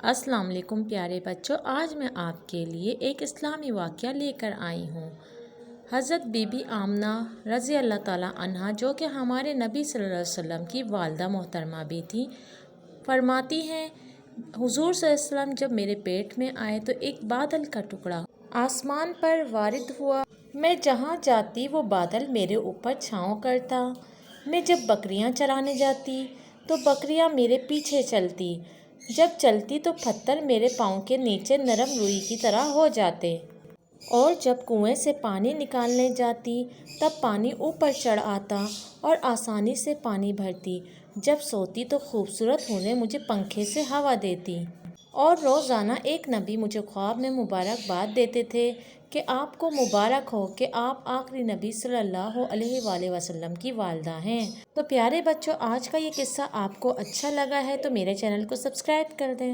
السلام علیکم پیارے بچوں، آج میں آپ کے لیے ایک اسلامی واقعہ لے کر آئی ہوں۔ حضرت بی بی آمنہ رضی اللہ تعالیٰ عنہا، جو کہ ہمارے نبی صلی اللہ علیہ وسلم کی والدہ محترمہ بھی تھیں، فرماتی ہیں حضور صلی اللہ علیہ وسلم جب میرے پیٹ میں آئے تو ایک بادل کا ٹکڑا آسمان پر وارد ہوا۔ میں جہاں جاتی وہ بادل میرے اوپر چھاؤں کرتا۔ میں جب بکریاں چرانے جاتی تو بکریاں میرے پیچھے چلتی۔ جب چلتی تو پتھر میرے پاؤں کے نیچے نرم روئی کی طرح ہو جاتے، اور جب کنویں سے پانی نکالنے جاتی تب پانی اوپر چڑھ آتا اور آسانی سے پانی بھرتی۔ جب سوتی تو خوبصورت حوریں مجھے پنکھے سے ہوا دیتی، اور روزانہ ایک نبی مجھے خواب میں مبارکباد دیتے تھے کہ آپ کو مبارک ہو کہ آپ آخری نبی صلی اللہ علیہ وآلہ وسلم کی والدہ ہیں۔ تو پیارے بچوں، آج کا یہ قصہ آپ کو اچھا لگا ہے تو میرے چینل کو سبسکرائب کر دیں۔